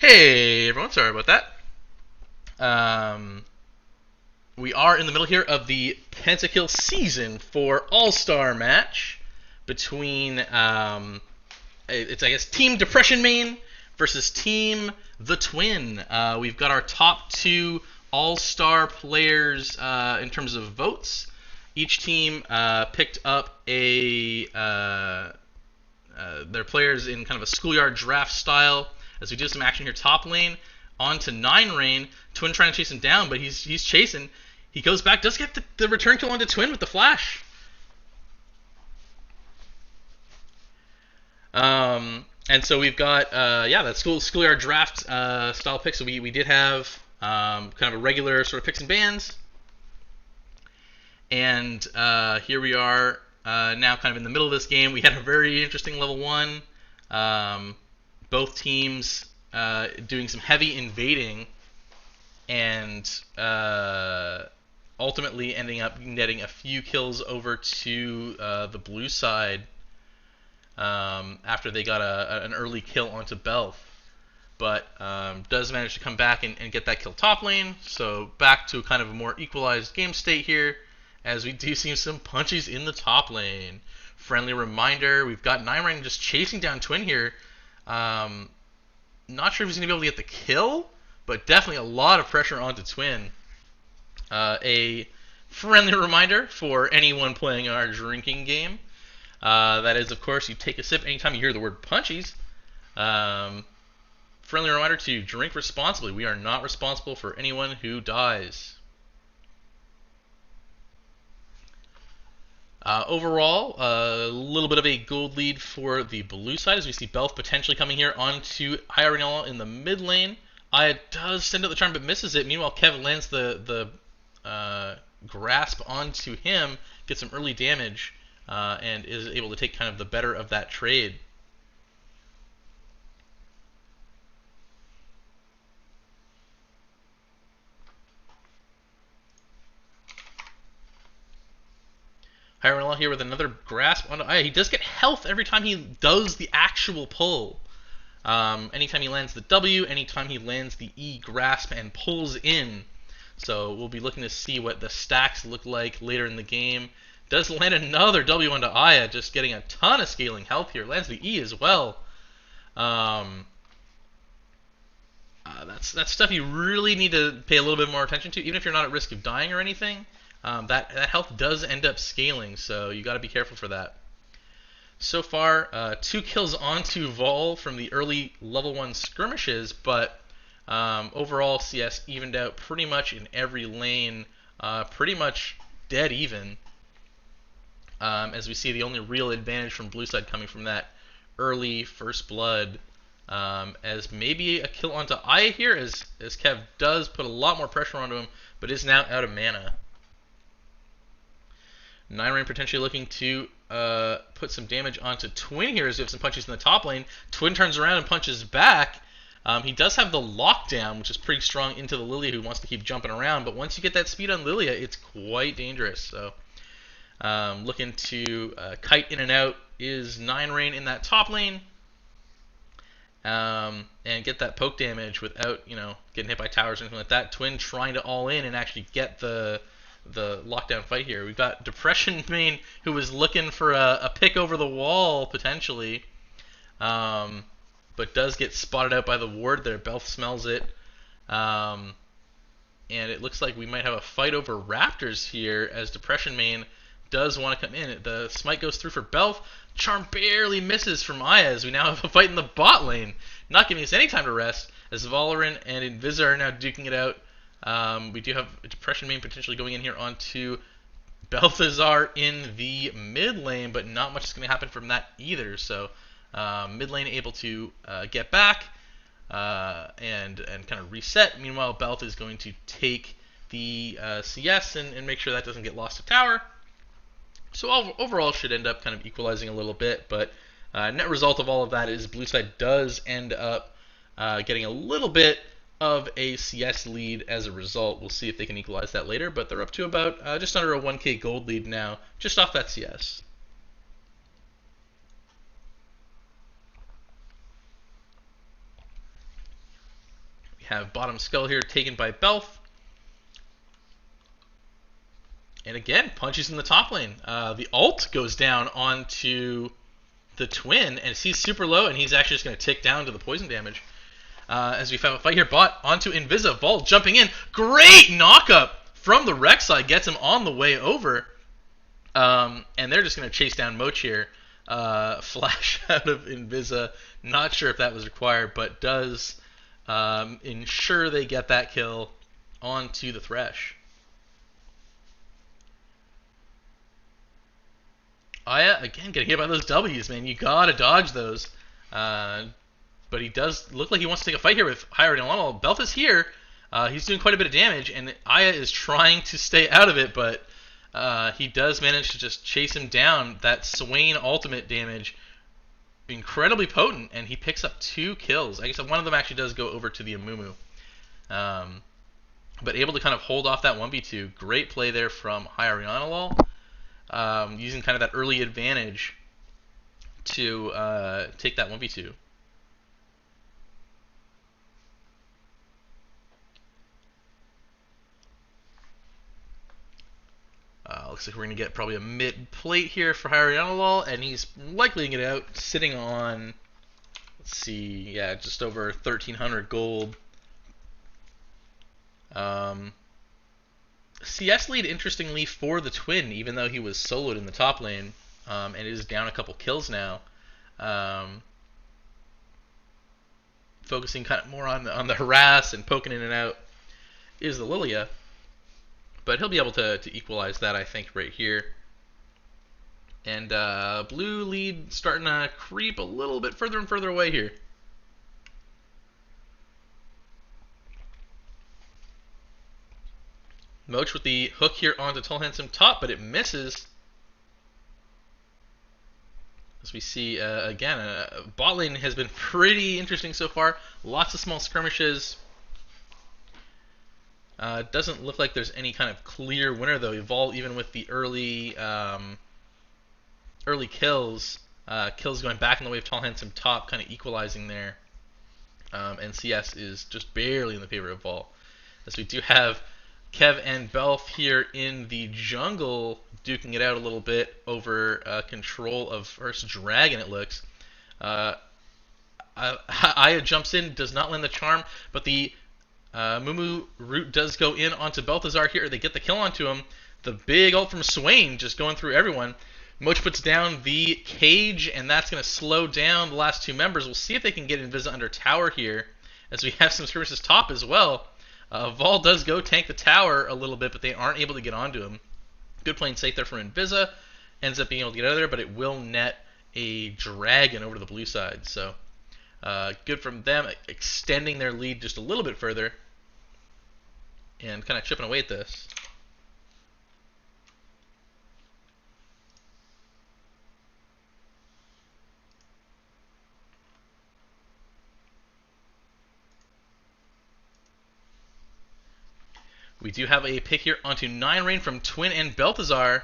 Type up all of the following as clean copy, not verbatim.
Hey everyone, sorry about that. Um, we are in the middle here of the Pentakill Season 4 All-Star match between, it's I guess Team Depression Main versus Team The Twin. We've got our top two All-Star players in terms of votes. Each team picked up their players in kind of a schoolyard draft style. As we do some action here, top lane on to 9 Rain. Twin trying to chase him down, but he's chasing. He goes back, does get the return kill onto Twin with the flash. And so we've got that schoolyard draft style pick. So we did have kind of a regular sort of picks and bans, and here we are now kind of in the middle of this game. We had a very interesting level 1. Both teams doing some heavy invading and ultimately ending up netting a few kills over to the blue side after they got an early kill onto Belth. But does manage to come back and get that kill top lane. So back to kind of a more equalized game state here, as we do see some punches in the top lane. Friendly reminder, we've got 9 Rain just chasing down Twin here. Not sure if he's going to be able to get the kill, but definitely a lot of pressure onto Twin. A friendly reminder for anyone playing our drinking game. That is, of course, you take a sip anytime you hear the word punchies. Friendly reminder to drink responsibly. We are not responsible for anyone who dies. Overall, a little bit of a gold lead for the blue side, as we see Belth potentially coming here onto Iorinella in the mid lane. Aya does send out the charm but misses it. Meanwhile, Kev lands the grasp onto him, gets some early damage, and is able to take kind of the better of that trade. Iorinella here with another grasp onto Aya. He does get health every time he does the actual pull. Anytime he lands the W, anytime he lands the E grasp and pulls in. So we'll be looking to see what the stacks look like later in the game. Does land another W onto Aya, just getting a ton of scaling health here. Lands the E as well. That's stuff you really need to pay a little bit more attention to, even if you're not at risk of dying or anything. That health does end up scaling, so you got to be careful for that. So far, 2 kills onto Vol from the early level 1 skirmishes, but overall CS evened out pretty much in every lane, pretty much dead even. As we see the only real advantage from blue side coming from that early first blood, as maybe a kill onto Aya here, as Kev does put a lot more pressure onto him, but is now out of mana. 9 Rain potentially looking to put some damage onto Twin here as we have some punches in the top lane. Twin turns around and punches back. He does have the lockdown, which is pretty strong into the Lilia, who wants to keep jumping around. But once you get that speed on Lilia, it's quite dangerous. So looking to kite in and out is 9 Rain in that top lane. And get that poke damage without getting hit by towers or anything like that. Twin trying to all in and actually get the lockdown fight here. We've got Depression Main, who was looking for a pick over the wall potentially, but does get spotted out by the ward there. Belth smells it, and it looks like we might have a fight over Raptors here, as Depression Main does want to come in. The smite goes through for Belth. Charm barely misses from Aya, as we now have a fight in the bot lane, not giving us any time to rest, as Valorant and Invisor are now duking it out. We do have a Depression Main potentially going in here onto Balthazar in the mid lane, but not much is going to happen from that either. So mid lane able to get back and kind of reset. Meanwhile, Belth is going to take the CS and make sure that doesn't get lost to tower. So overall should end up kind of equalizing a little bit, but net result of all of that is blue side does end up getting a little bit of a CS lead as a result. We'll see if they can equalize that later, but they're up to about just under a 1k gold lead now, just off that CS. We have bottom skull here taken by Belf. And again, punches in the top lane. The ult goes down onto the Twin, and he's super low, and he's actually just going to tick down to the poison damage. As we have a fight here, bot onto Invisa. Vault jumping in. Great knockup from the Rek'Sai. Gets him on the way over. And they're just going to chase down Moch here. Flash out of Invisa. Not sure if that was required, but does ensure they get that kill onto the Thresh. Aya, again, getting hit by those W's, man. You gotta dodge those. But he does look like he wants to take a fight here with Higher Element. Belf is here. He's doing quite a bit of damage, and Aya is trying to stay out of it, but he does manage to just chase him down. That Swain ultimate damage, incredibly potent, and he picks up 2 kills. I guess one of them actually does go over to the Amumu. But able to kind of hold off that 1v2. Great play there from Hyrule. Using kind of that early advantage to take that 1v2. Looks like we're going to get probably a mid plate here for Hyrule, and he's likely to get out sitting on, let's see, yeah, just over 1,300 gold. CS lead, interestingly, for the Twin, even though he was soloed in the top lane, and is down a couple kills now. Focusing kind of more on the harass and poking in and out is the Lilia. But he'll be able to equalize that, I think, right here. And blue lead starting to creep a little bit further and further away here. Moch with the hook here onto Tall Handsome top, but it misses. As we see, again, bot lane has been pretty interesting so far. Lots of small skirmishes. Doesn't look like there's any kind of clear winner, though. Evolve, even with the early kills, kills going back in the way of Tall Handsome top, kind of equalizing there. And CS is just barely in the favor of Vol. As we do have Kev and Belf here in the jungle, duking it out a little bit over control of first Dragon, it looks. Aya jumps in, does not land the charm, but the Mumu root does go in onto Balthazar here. They get the kill onto him. The big ult from Swain just going through everyone. Moch puts down the cage, and that's going to slow down the last 2 members. We'll see if they can get Invisa under tower here, as we have some skirmishes top as well. Vol does go tank the tower a little bit, but they aren't able to get onto him. Good playing safe there from Invisa. Ends up being able to get out of there, but it will net a Dragon over to the blue side. So good from them, extending their lead just a little bit further and kind of chipping away at this. We do have a pick here onto 9 Rain from Twin and Balthazar.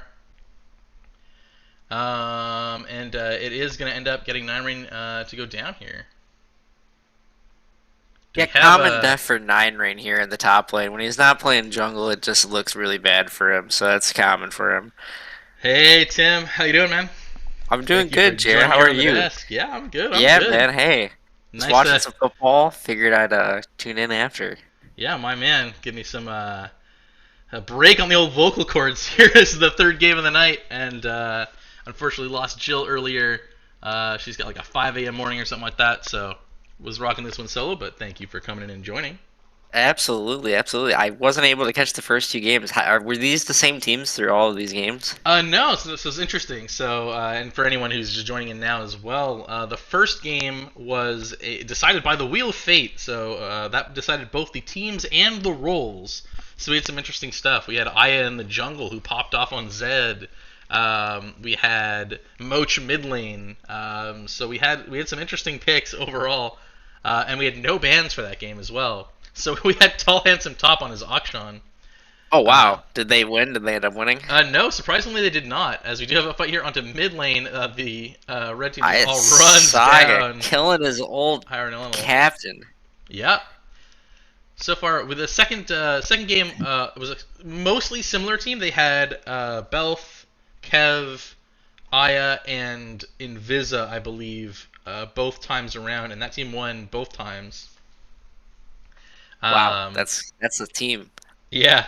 And it is going to end up getting 9 Rain to go down here. Yeah, common death for 9 Rain here in the top lane. When he's not playing jungle, it just looks really bad for him, so that's common for him. Hey, Tim. How you doing, man? I'm doing good, Jared. How are you? Yeah, I'm good. I'm yeah, good. Man, hey. Nice, just watching some football. Figured I'd tune in after. Yeah, my man. Give me some a break on the old vocal cords here. This is the 3rd game of the night, and unfortunately lost Jill earlier. She's got like a 5 a.m. morning or something like that, so was rocking this one solo, but thank you for coming in and joining. Absolutely, absolutely. I wasn't able to catch the first 2 games. Were these the same teams through all of these games? No, so this was interesting. So, and for anyone who's just joining in now as well, the first game was decided by the Wheel of Fate. So that decided both the teams and the roles. So we had some interesting stuff. We had Aya in the jungle who popped off on Zed. We had Moch mid lane. So we had some interesting picks overall, and we had no bans for that game as well. So we had Tall Handsome top on his Akshan. Oh wow! Did they win? Did they end up winning? No, surprisingly they did not. As we do have a fight here onto mid lane, the red team all runs Saga down, killing his old captain. Yeah. so far with the second game, it was a mostly similar team. They had Belf, Kev, Aya, and Invisa, I believe, both times around, and that team won both times. Wow, Um, that's a team. yeah,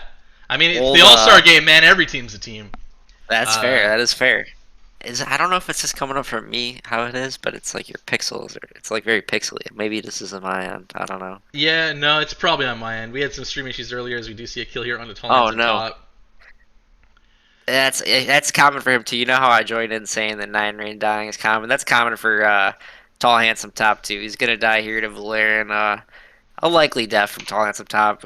I mean it's the Old, All Star game, man. Every team's a team. that's fair. Uh, That is fair. I don't know if it's just coming up for me how it is, but it's like your pixels are it's like very pixely. Maybe this is on my end. I don't know. yeah, no, it's probably on my end. We had some stream issues earlier, as we do see a kill here on the tall Oh handsome no. top. That's common for him too. You know how I joined in saying that Nine Rain dying is common. That's common for Tall Handsome Top too. He's gonna die here to Valerian. A likely death from Tall Handsome Top.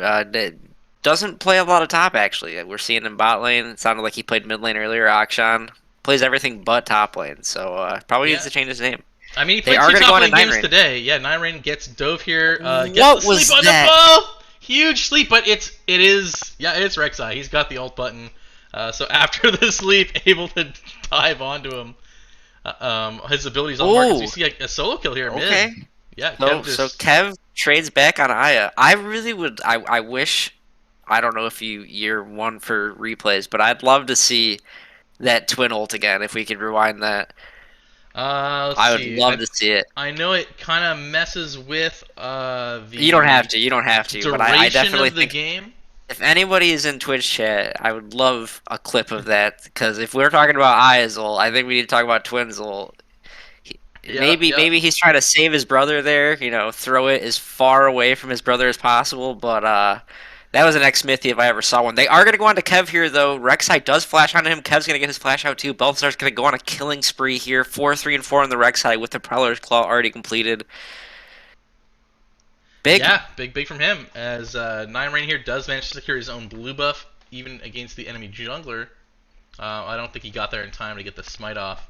Doesn't play a lot of top actually. We're seeing him bot lane. It sounded like he played mid lane earlier. Akshan plays everything but top lane, so probably needs Yeah, to change his name. I mean he They played are two gonna go top on to lane Nine games Rain. today. Yeah, Nine Rain gets dove here, gets What the was sleep on that? the bull. Huge sleep, but it's Rek'Sai. He's got the ult button. So after the sleep, able to dive onto him. His abilities on markets. We see a solo kill here Okay. mid. Yeah, So Kev so just Kev trades back on Aya. I really would. I wish. I don't know if you're one for replays, but I'd love to see that twin ult again if we could rewind that. let's I would see. love to see it. I know it kind of messes with You don't have the to. You don't have to. But I duration definitely of the think game. if anybody is in Twitch chat, I would love a clip of that because if we're talking about Aya's ult, I think we need to talk about Twin's ult. Yeah, Maybe he's trying to save his brother there. You know, throw it as far away from his brother as possible. But that was an ex-Smithy if I ever saw one. They are going to go on to Kev here, though. Rek'Sai does flash onto him. Kev's going to get his flash out, too. Balthazar's going to go on a killing spree here. 4, 3, and 4 on the Rek'Sai with the Prowler's Claw already completed. Big. Yeah, big from him. As Nine Rain here does manage to secure his own blue buff, even against the enemy jungler. I don't think he got there in time to get the smite off.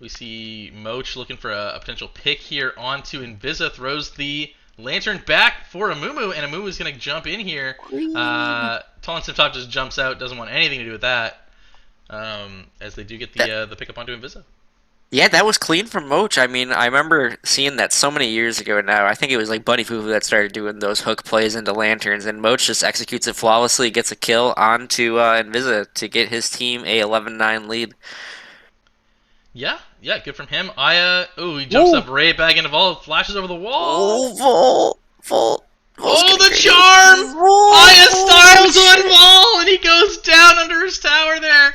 We see Moch looking for a potential pick here onto Invisa. Throws the lantern back for Amumu, and Amumu is going to jump in here. Tall and Top just jumps out, doesn't want anything to do with that. As they do get the pickup onto Invisa. Yeah, that was clean from Moch. I mean, I remember seeing that so many years ago now. I think it was like Bunny Foo that started doing those hook plays into lanterns, and Moch just executes it flawlessly, gets a kill onto Invisa to get his team a 11-9 lead. Yeah, good from him. Aya, he jumps up right back into Vol, flashes over the wall. Vol. Oh, the charm! Aya starves on Vol, and he goes down under his tower there.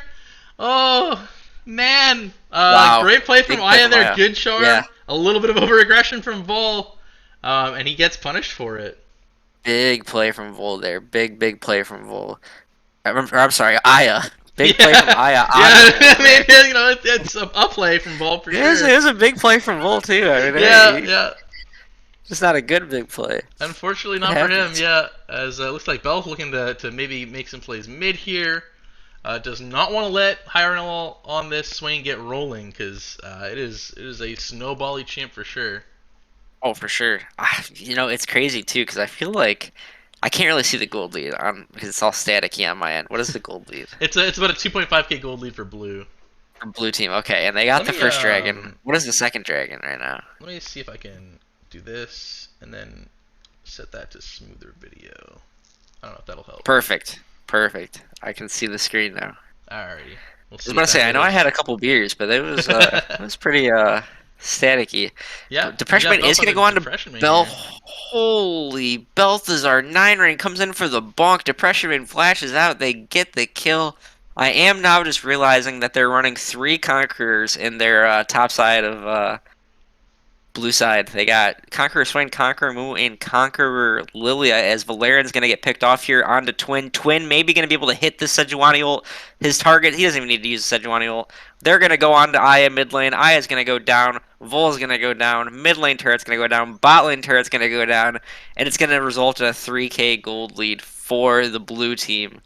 Oh, man. Wow. Great play from Aya there. Aya. Good charm. Yeah. A little bit of over-aggression from Vol, and he gets punished for it. Big play from Vol there. Big play from Vol. I'm sorry, Aya. Big play from Aya. Yeah, I mean, it's a play from Vol for sure. It was a big play from Vol too. I mean, Yeah. Just not a good big play. Unfortunately, not for him. Yeah, as it looks like Belf looking to maybe make some plays mid here. Does not want to let Hyrule on this swing get rolling because it is a snowbally champ for sure. Oh, for sure. It's crazy too because I feel like I can't really see the gold lead on because it's all staticky on my end. What is the gold lead? It's about a 2.5k gold lead for blue. For blue team, okay, and they got the first dragon. What is the second dragon right now? Let me see if I can do this and then set that to smoother video. I don't know if that'll help. Perfect. I can see the screen now. Alrighty. I was about to say, I know I had a couple beers, but it was it was pretty staticky. Yeah. Depression Man is going to go on to Bell. Holy Balthazar. 9 Rain comes in for the bonk. Depression Man flashes out. They get the kill. I am now just realizing that they're running 3 Conquerors in their top side of blue side. They got Conqueror Swain, Conqueror Moo, and Conqueror Lilia as Valerian's going to get picked off here onto Twin. Twin maybe going to be able to hit the Sejuani ult. His target, he doesn't even need to use the Sejuani ult. They're going to go on to Aya mid lane. Aya's going to go down. Vol's going to go down. Mid lane turret's going to go down. Bot lane turret's going to go down. And it's going to result in a 3k gold lead for the blue team.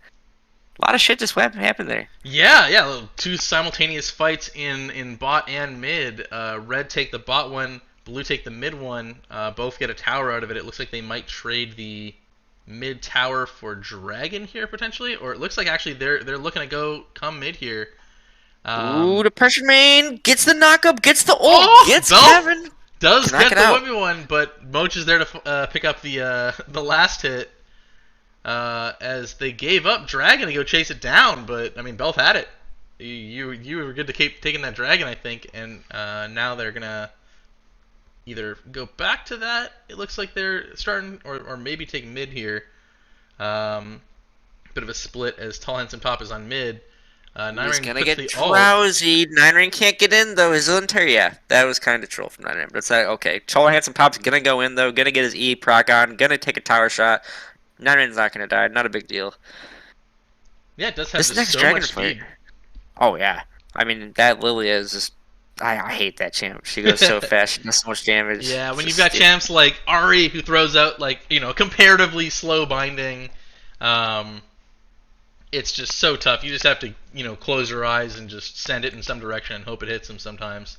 A lot of shit just happened there. Yeah. 2 simultaneous fights in bot and mid. Red take the bot one. Blue take the mid one. Both get a tower out of it. It looks like they might trade the mid tower for Dragon here potentially, or it looks like actually they're looking to come mid here. Ooh, Depression Man gets the knockup, gets the ult, gets Belf, Kevin. Does To knock get it the out. 1v1, but Moach is there to pick up the last hit as they gave up Dragon to go chase it down. But I mean, Belf had it. You were good to keep taking that Dragon, I think, and now they're gonna either go back to that. It looks like they're starting, or maybe take mid here. Bit of a split as Tall Handsome Top is on mid. Nine He's Rain gonna puts get the ult. drowsy. Nine Rain can't get in though. His inter, yeah, that was kind of troll from Nine Rain. But it's like, okay, Tall Handsome Pop's gonna go in though. Gonna get his E proc on. Gonna take a tower shot. Nine Rain's not gonna die. Not a big deal. Yeah, it does have This just next so dragon much fight. speed. Oh yeah. I mean that Lilia is just. I hate that champ. She goes so fast. She does so much damage. Yeah, when It's you've got just- champs like Ari who throws out like comparatively slow binding, it's just so tough. You just have to close your eyes and just send it in some direction and hope it hits him sometimes.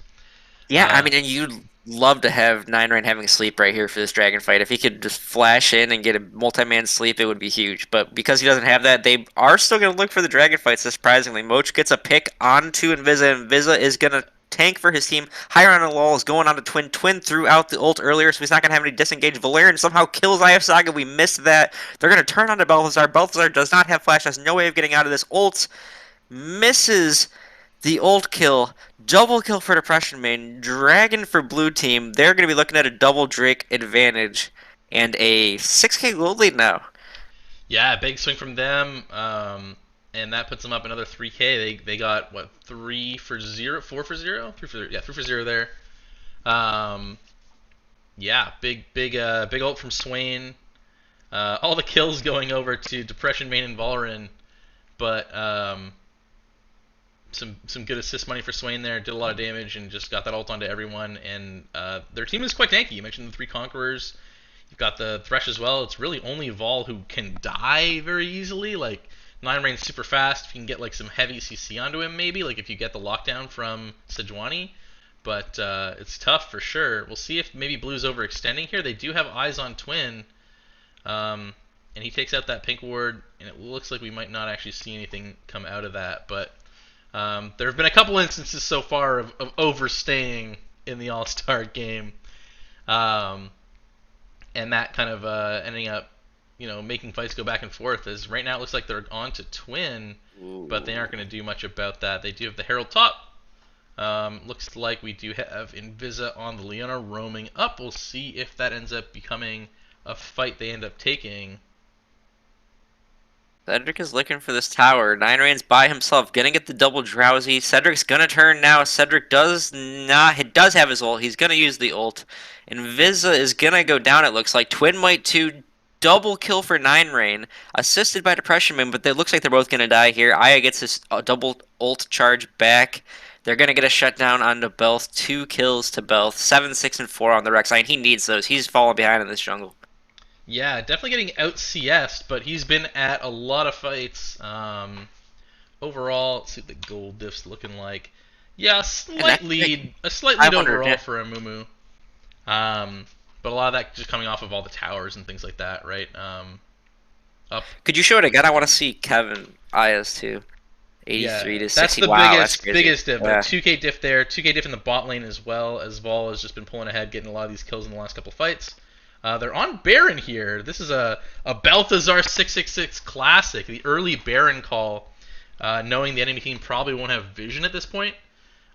Yeah, I mean, and you'd love to have Nine Rain having sleep right here for this dragon fight. If he could just flash in and get a multi-man sleep, it would be huge. But because he doesn't have that, they are still going to look for the dragon fights, surprisingly. Moach gets a pick onto Invisa, and Invisa is going to tank for his team. Hiron and Lol is going on to Twin. Twin threw out the ult earlier, so he's not going to have any disengage. Valerian somehow kills IF Saga. We missed that. They're going to turn on to Balthazar. Balthazar does not have flash, has no way of getting out of this. Ult misses the ult kill. Double kill for Depression Main. Dragon for blue team. They're going to be looking at a double Drake advantage and a 6k gold lead now. Yeah, big swing from them, and that puts them up another 3k. They got what 3 for 0, 4 for 0, 3 for 0, yeah 3 for 0 there. Yeah, big ult from Swain. All the kills going over to Depression Main and Valorant, but some good assist money for Swain there. Did a lot of damage and just got that ult onto everyone. And their team is quite tanky. You mentioned the 3 Conquerors. You've got the Thresh as well. It's really only Vol who can die very easily. Like, Nine Rain's super fast. If you can get like some heavy CC onto him, maybe. Like if you get the lockdown from Sejuani. But it's tough for sure. We'll see if maybe Blue's overextending here. They do have eyes on Twin. And he takes out that pink ward. And it looks like we might not actually see anything come out of that. But there have been a couple instances so far of overstaying in the All-Star game. And that kind of ending up, making fights go back and forth. As right now it looks like they're on to Twin, but they aren't going to do much about that. They do have the Herald top. Looks like we do have Invisa on the Leona roaming up. We'll see if that ends up becoming a fight they end up taking. Cedric is looking for this tower. Nine Rain's by himself, gonna get the double drowsy. Cedric's gonna turn now. Cedric does not. He does have his ult. He's gonna use the ult. Invisa is gonna go down. It looks like Twin might too. Double kill for Nine Rain, assisted by Depression Man, but it looks like they're both gonna die here. Aya gets his double ult charge back. They're gonna get a shutdown onto Belth. 2 kills to Belth. 7, 6, and 4 on the Rek'Sai. He needs those. He's falling behind in this jungle. Yeah, definitely getting out CS'd, but he's been at a lot of fights. Overall, let's see what the gold diff's looking like. Yeah, a slight lead overall for Amumu. But a lot of that just coming off of all the towers and things like that, right? Up. Could you show it again? I want to see Kevin Aya's too. 83 to 60. That's the wow, biggest diff. Yeah. 2k diff there. 2k diff in the bot lane as well, as Vol has just been pulling ahead, getting a lot of these kills in the last couple of fights. They're on Baron here. This is a Balthazar 666 classic, the early Baron call, knowing the enemy team probably won't have vision at this point.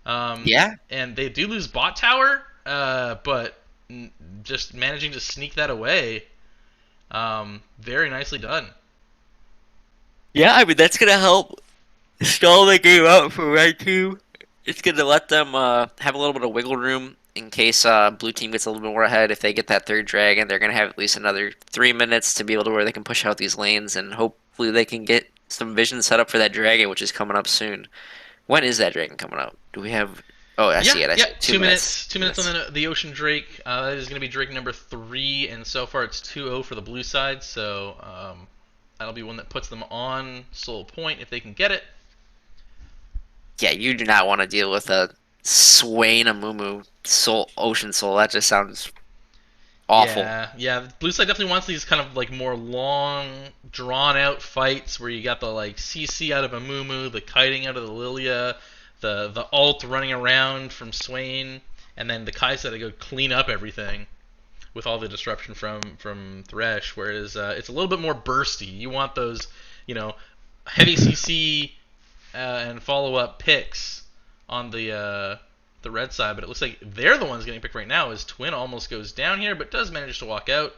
Yeah. And they do lose bot tower, but just managing to sneak that away, very nicely done. Yeah, I mean, that's going to help stall the game out for Red Team. It's going to let them have a little bit of wiggle room in case blue team gets a little bit more ahead. If they get that third dragon, they're going to have at least another 3 minutes to be able to where they can push out these lanes, and hopefully they can get some vision set up for that dragon, which is coming up soon. When is that dragon coming up? Do we have... Oh, I see it. Yeah, 2 minutes. 2 minutes on the Ocean Drake. That is going to be Drake number 3, and so far it's 2-0 for the blue side, so that'll be one that puts them on sole point if they can get it. Yeah, you do not want to deal with a Swain Amumu Ocean Soul. That just sounds awful. Yeah. Blue side definitely wants these kind of like more long, drawn-out fights where you got the like CC out of Amumu, the kiting out of the Lilia, the ult running around from Swain, and then the Kai's had to go clean up everything with all the disruption from Thresh. Whereas it's a little bit more bursty. You want those, heavy CC and follow up picks on the red side, but it looks like they're the ones getting picked right now. As Twin almost goes down here, but does manage to walk out.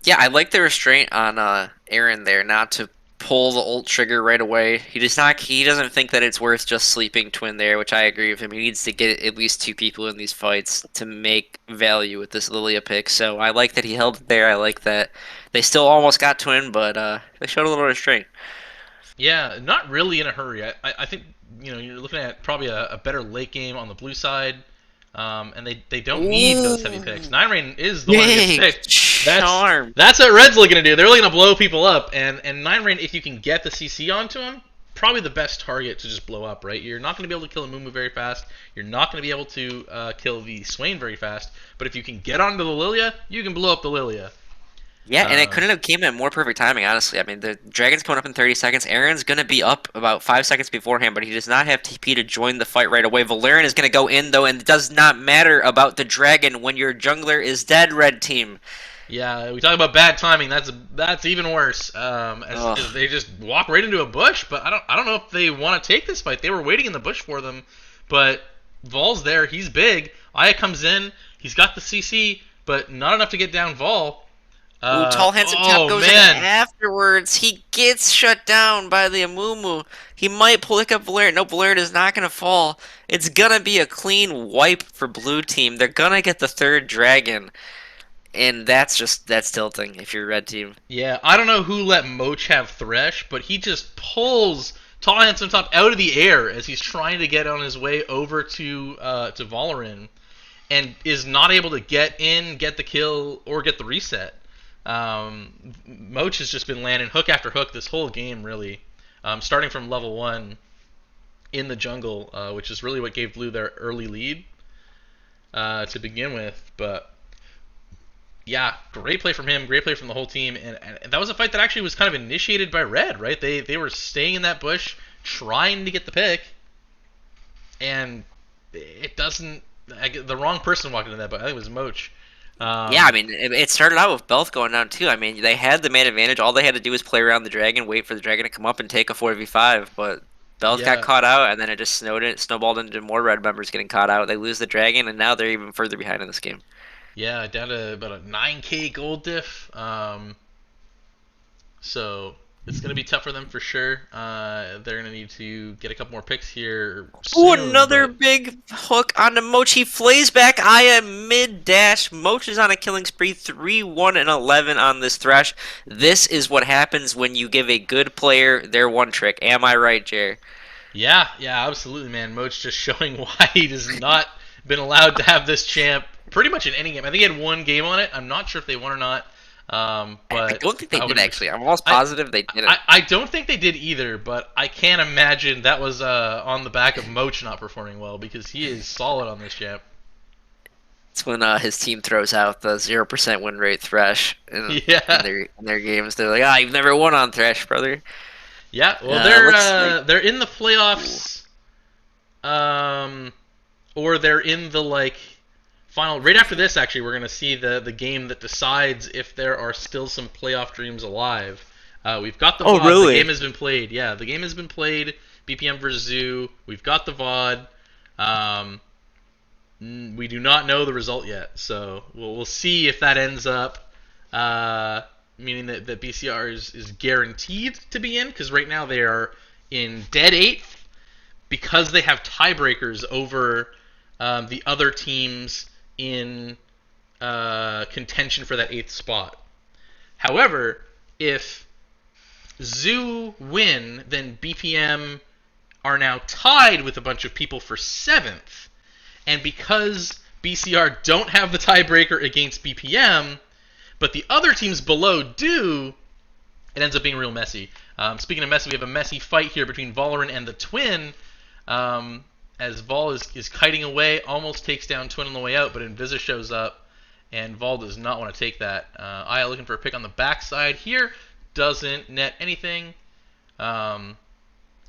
Yeah, I like the restraint on Aaron there, not to pull the ult trigger right away. He doesn't think that it's worth just sleeping Twin there, which I agree with him. He needs to get at least 2 people in these fights to make value with this Lilia pick. So I like that he held it there. I like that they still almost got Twin, but they showed a little restraint. Yeah, not really in a hurry. I think you're looking at probably a better late game on the blue side. And they don't need those heavy picks. 9rain is the one that gets picked. That's what Red's looking to do. They're looking to blow people up. And 9rain, if you can get the CC onto him, probably the best target to just blow up, right? You're not going to be able to kill a Mumu very fast. You're not going to be able to kill the Swain very fast. But if you can get onto the Lilia, you can blow up the Lilia. Yeah, and it couldn't have came at more perfect timing, honestly. I mean, the Dragon's coming up in 30 seconds. Aaron's going to be up about 5 seconds beforehand, but he does not have TP to join the fight right away. Valerian is going to go in, though, and it does not matter about the Dragon when your jungler is dead, Red Team. Yeah, we talk about bad timing. That's even worse. As they just walk right into a bush, but I don't know if they want to take this fight. They were waiting in the bush for them, but Vol's there. He's big. Aya comes in. He's got the CC, but not enough to get down Vol. Tall Handsome Top goes in afterwards. He gets shut down by the Amumu. He might pick up Valerian. No, Valerian is not going to fall. It's going to be a clean wipe for Blue Team. They're going to get the 3rd Dragon. And that's tilting if you're Red Team. Yeah, I don't know who let Moach have Thresh, but he just pulls Tall Handsome Top out of the air as he's trying to get on his way over to Valerian, and is not able to get in, get the kill, or get the reset. Moach has just been landing hook after hook this whole game, really. Starting from level 1 in the jungle, which is really what gave Blue their early lead to begin with. But yeah, great play from him, great play from the whole team, and that was a fight that actually was kind of initiated by Red, right? They were staying in that bush, trying to get the pick, and it doesn't. The wrong person walked into that, but I think it was Moach. Yeah, I mean, it started out with Belth going down, too. I mean, they had the man advantage. All they had to do was play around the Dragon, wait for the Dragon to come up and take a 4v5, but Belth got caught out, and then it just snowballed into more Red members getting caught out. They lose the Dragon, and now they're even further behind in this game. Yeah, down to about a 9k gold diff. So it's going to be tough for them for sure. They're going to need to get a couple more picks here soon. Another big hook on the Moach. He flays back Aya mid-dash. Moach is on a killing spree, 3-1-11 on this Thresh. This is what happens when you give a good player their one trick. Am I right, Jer? Yeah, absolutely, man. Moach just showing why he has not been allowed to have this champ pretty much in any game. I think he had one game on it. I'm not sure if they won or not. But I don't think they did, actually. I'm almost positive they didn't. I don't think they did either, but I can't imagine that was on the back of Moach not performing well, because he is solid on this champ. It's when his team throws out the 0% win rate Thresh in their games. They're like, you've never won on Thresh, brother. Yeah, well, they're in the playoffs, or they're in the final. Right after this, actually, we're gonna see the game that decides if there are still some playoff dreams alive. We've got the VOD. Really? The game has been played. Yeah, the game has been played. BPM versus Zoo. We've got the VOD. We do not know the result yet, so we'll see if that ends up meaning that BCR is guaranteed to be in, because right now they are in dead 8th because they have tiebreakers over the other teams in contention for that 8th spot. However, if Zoo win, then BPM are now tied with a bunch of people for 7th. And because BCR don't have the tiebreaker against BPM, but the other teams below do, it ends up being real messy. Speaking of messy, we have a messy fight here between Valorant and the Twin. As Vol is kiting away, almost takes down Twin on the way out, but Invisa shows up, and Vol does not want to take that. Aya looking for a pick on the backside here, doesn't net anything.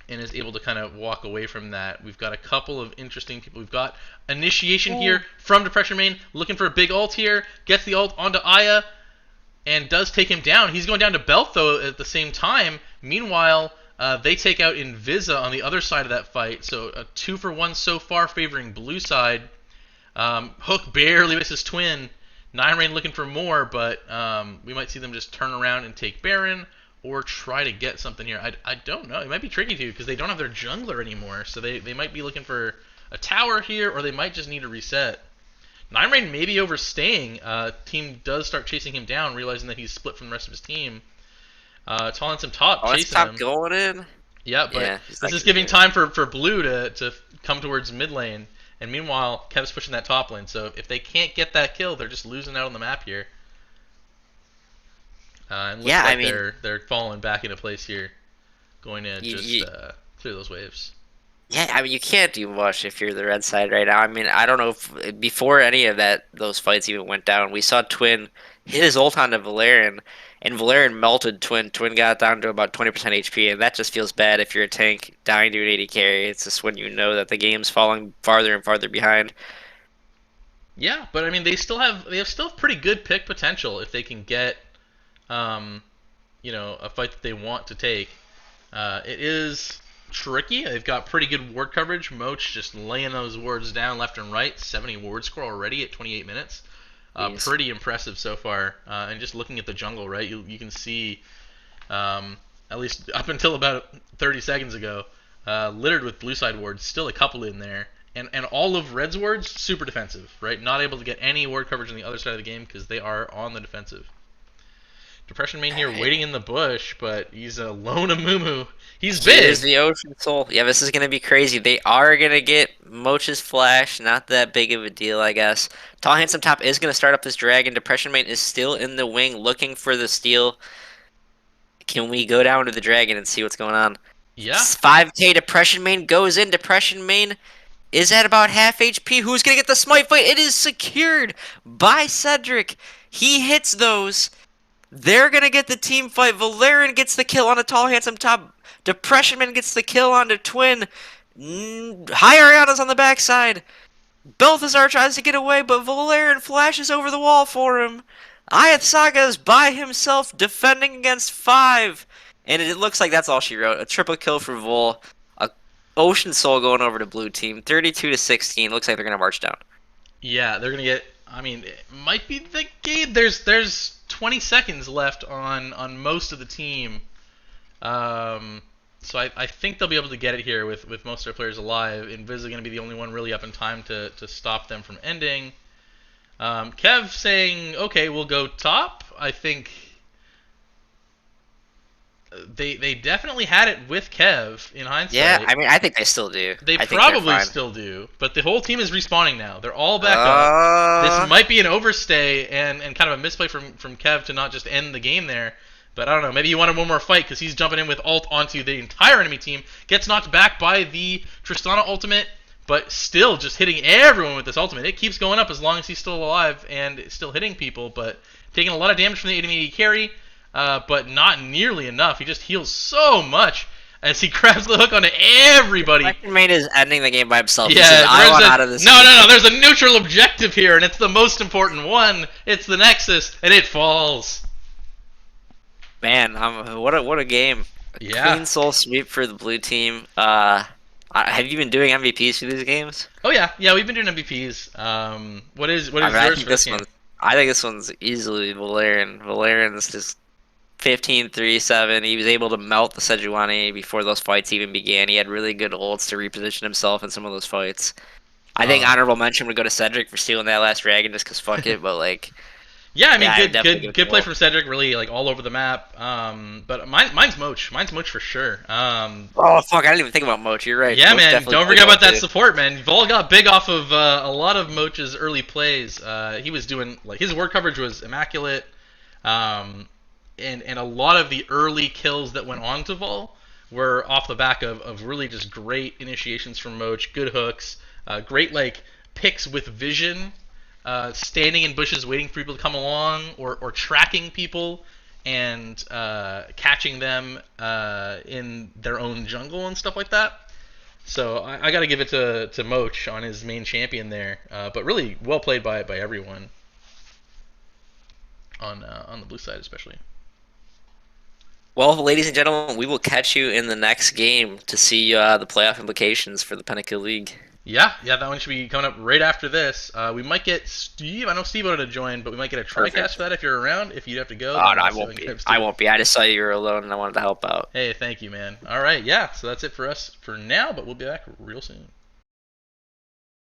and is able to kind of walk away from that. We've got a couple of interesting people. We've got Initiation here from Depression Main, looking for a big ult here, gets the ult onto Aya, and does take him down. He's going down to Belth, though, at the same time. Meanwhile, they take out Invisa on the other side of that fight, so a 2-for-1 so far favoring blue side. Hook barely misses Twin. Nine Rain looking for more, but we might see them just turn around and take Baron, or try to get something here. I don't know. It might be tricky too, because they don't have their jungler anymore, so they might be looking for a tower here, or they might just need a reset. Nine Rain may be overstaying. Team does start chasing him down, realizing that he's split from the rest of his team. Tall Handsome Top chasing Top him. going in. Yeah, but this is giving time for Blue to come towards mid lane. And meanwhile, Kev's pushing that top lane. So if they can't get that kill, they're just losing out on the map here. And looks like they're falling back into place here. Going to clear those waves. Yeah, I mean, you can't do much if you're the red side right now. I mean, I don't know if before any of those fights even went down, we saw Twin hit his ult onto Valerian, and Valerian melted Twin. Twin got down to about 20% HP, and that just feels bad if you're a tank dying to an 80 carry. It's just when you know that the game's falling farther and farther behind. Yeah, but I mean, they have pretty good pick potential if they can get, a fight that they want to take. It is tricky. They've got pretty good ward coverage. Moch just laying those wards down left and right. 70 ward score already at 28 minutes. Pretty impressive so far. And just looking at the jungle, right, you can see, at least up until about 30 seconds ago, littered with blue side wards, still a couple in there. And all of Red's wards, super defensive, right? Not able to get any ward coverage on the other side of the game because they are on the defensive. Depression Main here waiting in the bush, but he's a lone Amumu. He's big. Here's the Ocean Soul. Yeah, this is going to be crazy. They are going to get Moch's Flash. Not that big of a deal, I guess. Tall Handsome Top is going to start up this dragon. Depression Main is still in the wing looking for the steal. Can we go down to the dragon and see what's going on? Yeah. 5k Depression Main goes in. Depression Main is at about half HP. Who's going to get the smite fight? It is secured by Cedric. He hits those. They're going to get the team fight. Valerian gets the kill on a Tall Handsome Top. Depression Man gets the kill on the Twin. High Ariana's on the backside. Balthazar tries to get away, but Valerian flashes over the wall for him. Ayath Saga is by himself defending against 5. And it looks like that's all she wrote. A triple kill for Vol. A Ocean Soul going over to blue team. 32-16. Looks like they're going to march down. Yeah, they're going to get... I mean, it might be the game. There's 20 seconds left on most of the team. So I think they'll be able to get it here with most of their players alive. Invisa going to be the only one really up in time to stop them from ending. Kev saying, okay, we'll go top. I think they definitely had it with Kev in hindsight. Yeah, I mean, I think they still do. They probably still do. But the whole team is respawning now. They're all back up. This might be an overstay and kind of a misplay from Kev to not just end the game there. But I don't know. Maybe you wanted one more fight because he's jumping in with ult onto the entire enemy team. Gets knocked back by the Tristana ultimate, but still just hitting everyone with this ultimate. It keeps going up as long as he's still alive and still hitting people, but taking a lot of damage from the enemy carry, but not nearly enough. He just heals so much as he grabs the hook onto everybody. Depression Main is ending the game by himself. Yeah, he says, I want out of this game. No. There's a neutral objective here, and it's the most important one. It's the Nexus, and it falls. Man, what a game! Yeah. Clean soul sweep for the blue team. Have you been doing MVPs for these games? Oh yeah, we've been doing MVPs. What is yours for this game? I think this one's easily Valerian. Valerian's just 15-3-7. He was able to melt the Sejuani before those fights even began. He had really good ults to reposition himself in some of those fights. I think honorable mention would go to Cedric for stealing that last dragon just because fuck it, but like. Yeah, I mean, good play from Cedric, really like all over the map. But mine's Moch. Mine's Moch for sure. Oh fuck, I didn't even think about Moch. You're right. Yeah, Moch man, don't forget about that support, man. Vol got big off of a lot of Moch's early plays. He was doing like his ward coverage was immaculate, and a lot of the early kills that went on to Vol were off the back of really just great initiations from Moch, good hooks, great like picks with vision. Standing in bushes waiting for people to come along or tracking people and catching them in their own jungle and stuff like that. So I got to give it to Moch on his main champion there, but really well played by everyone on the blue side especially. Well, ladies and gentlemen, we will catch you in the next game to see the playoff implications for the Pinnacle League. Yeah, that one should be coming up right after this. We might get Steve. I know Steve wanted to join, but we might get a TriCast for that if you're around. If you have to go, no, I won't be. I won't be. I just saw you were alone, and I wanted to help out. Hey, thank you, man. All right, yeah. So that's it for us for now, but we'll be back real soon.